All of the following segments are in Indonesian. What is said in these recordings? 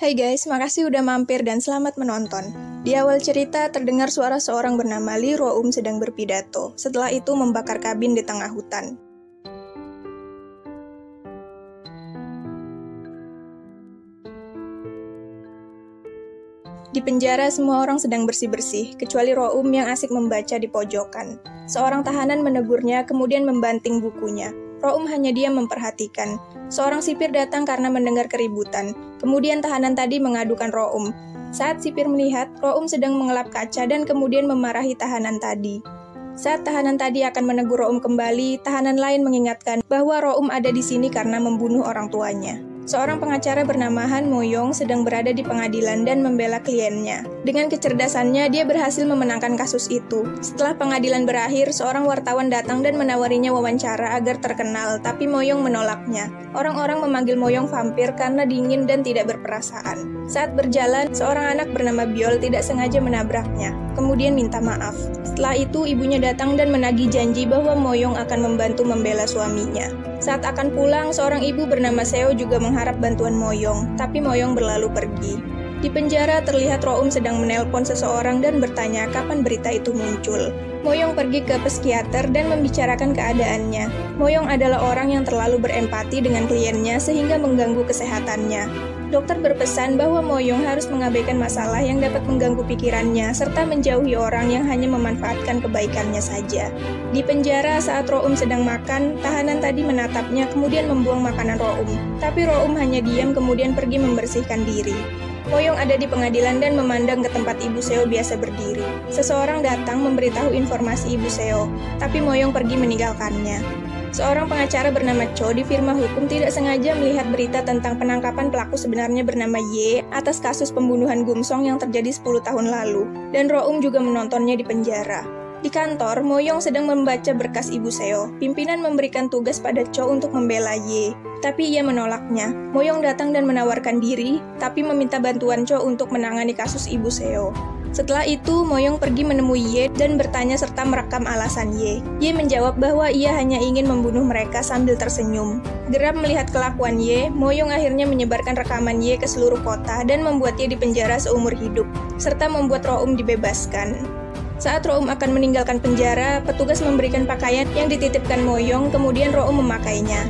Hai guys, makasih udah mampir dan selamat menonton. Di awal cerita terdengar suara seorang bernama Lee Ro-um sedang berpidato. Setelah itu membakar kabin di tengah hutan. Di penjara semua orang sedang bersih-bersih, kecuali Ro-um yang asik membaca di pojokan. Seorang tahanan menegurnya, kemudian membanting bukunya. Ro-um hanya diam memperhatikan. Seorang sipir datang karena mendengar keributan. Kemudian tahanan tadi mengadukan Ro-um. Saat sipir melihat, Ro-um sedang mengelap kaca dan kemudian memarahi tahanan tadi. Saat tahanan tadi akan menegur Ro-um kembali, tahanan lain mengingatkan bahwa Ro-um ada di sini karena membunuh orang tuanya. Seorang pengacara bernama Han Mo-yong sedang berada di pengadilan dan membela kliennya. Dengan kecerdasannya, dia berhasil memenangkan kasus itu. Setelah pengadilan berakhir, seorang wartawan datang dan menawarinya wawancara agar terkenal, tapi Mo-yong menolaknya. Orang-orang memanggil Mo-yong vampir karena dingin dan tidak berperasaan. Saat berjalan, seorang anak bernama Byol tidak sengaja menabraknya, kemudian minta maaf. Setelah itu, ibunya datang dan menagih janji bahwa Mo-yong akan membantu membela suaminya. Saat akan pulang, seorang ibu bernama Seo juga mengharap bantuan Mo-yong, tapi Mo-yong berlalu pergi. Di penjara terlihat Ro-um sedang menelpon seseorang dan bertanya kapan berita itu muncul. Mo-yong pergi ke psikiater dan membicarakan keadaannya. Mo-yong adalah orang yang terlalu berempati dengan kliennya sehingga mengganggu kesehatannya. Dokter berpesan bahwa Mo-yong harus mengabaikan masalah yang dapat mengganggu pikirannya serta menjauhi orang yang hanya memanfaatkan kebaikannya saja. Di penjara saat Ro-um sedang makan, tahanan tadi menatapnya kemudian membuang makanan Ro-um. Tapi Ro-um hanya diam kemudian pergi membersihkan diri. Mo-yong ada di pengadilan dan memandang ke tempat Ibu Seo biasa berdiri. Seseorang datang memberitahu informasi Ibu Seo, tapi Mo-yong pergi meninggalkannya. Seorang pengacara bernama Cho di firma hukum tidak sengaja melihat berita tentang penangkapan pelaku sebenarnya bernama Ye atas kasus pembunuhan Gumsong yang terjadi 10 tahun lalu, dan Ro-um juga menontonnya di penjara. Di kantor, Mo-yong sedang membaca berkas Ibu Seo. Pimpinan memberikan tugas pada Cho untuk membela Ye, tapi ia menolaknya. Mo-yong datang dan menawarkan diri, tapi meminta bantuan Cho untuk menangani kasus Ibu Seo. Setelah itu, Mo-yong pergi menemui Ye dan bertanya serta merekam alasan Ye. Ye menjawab bahwa ia hanya ingin membunuh mereka sambil tersenyum. Geram melihat kelakuan Ye, Mo-yong akhirnya menyebarkan rekaman Ye ke seluruh kota dan membuat Ye dipenjara seumur hidup, serta membuat Ro-um dibebaskan. Saat Ro-um akan meninggalkan penjara, petugas memberikan pakaian yang dititipkan Mo-yong, kemudian Ro-um memakainya.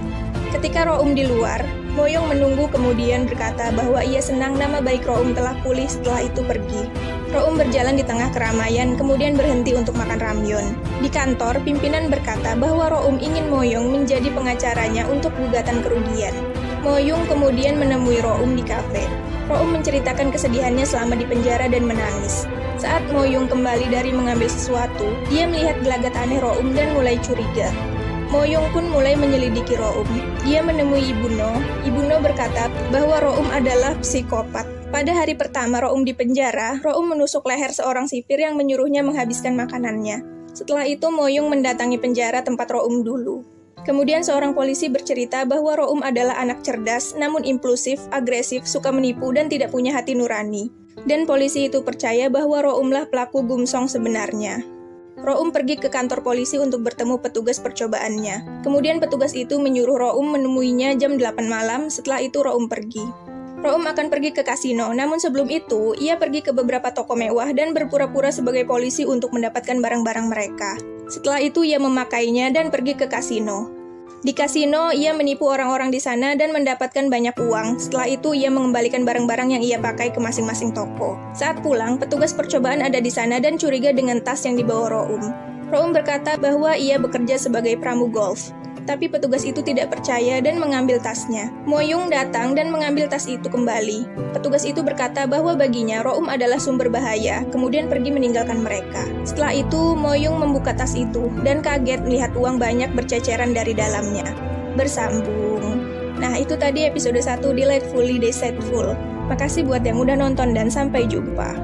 Ketika Ro-um di luar, Mo-yong menunggu kemudian berkata bahwa ia senang nama baik Ro-um telah pulih setelah itu pergi. Ro-um berjalan di tengah keramaian, kemudian berhenti untuk makan ramyeon. Di kantor, pimpinan berkata bahwa Ro-um ingin Mo-yong menjadi pengacaranya untuk gugatan kerugian. Mo-yong kemudian menemui Ro-um di kafe. Ro-um menceritakan kesedihannya selama di penjara dan menangis. Saat Mo-yong kembali dari mengambil sesuatu, dia melihat gelagat aneh Ro-um dan mulai curiga. Mo-yong pun mulai menyelidiki Ro-um. Dia menemui Ibu No. Ibu No berkata bahwa Ro-um adalah psikopat. Pada hari pertama Ro-um di penjara, Ro-um menusuk leher seorang sipir yang menyuruhnya menghabiskan makanannya. Setelah itu, Mo-yong mendatangi penjara tempat Ro-um dulu. Kemudian seorang polisi bercerita bahwa Ro-um adalah anak cerdas, namun impulsif, agresif, suka menipu, dan tidak punya hati nurani. Dan polisi itu percaya bahwa Ro-umlah pelaku Gumsong sebenarnya. Ro-um pergi ke kantor polisi untuk bertemu petugas percobaannya. Kemudian petugas itu menyuruh Ro-um menemuinya jam 8 malam, setelah itu Ro-um pergi. Ro-um akan pergi ke kasino, namun sebelum itu, ia pergi ke beberapa toko mewah dan berpura-pura sebagai polisi untuk mendapatkan barang-barang mereka. Setelah itu, ia memakainya dan pergi ke kasino. Di kasino, ia menipu orang-orang di sana dan mendapatkan banyak uang. Setelah itu, ia mengembalikan barang-barang yang ia pakai ke masing-masing toko. Saat pulang, petugas percobaan ada di sana dan curiga dengan tas yang dibawa Ro-um. Ro-um berkata bahwa ia bekerja sebagai pramu golf. Tapi petugas itu tidak percaya dan mengambil tasnya. Mo-yong datang dan mengambil tas itu kembali. Petugas itu berkata bahwa baginya Ro-um adalah sumber bahaya, kemudian pergi meninggalkan mereka. Setelah itu, Mo-yong membuka tas itu dan kaget melihat uang banyak berceceran dari dalamnya. Bersambung. Nah, itu tadi episode 1 Delightfully Deceitful. Makasih buat yang udah nonton dan sampai jumpa.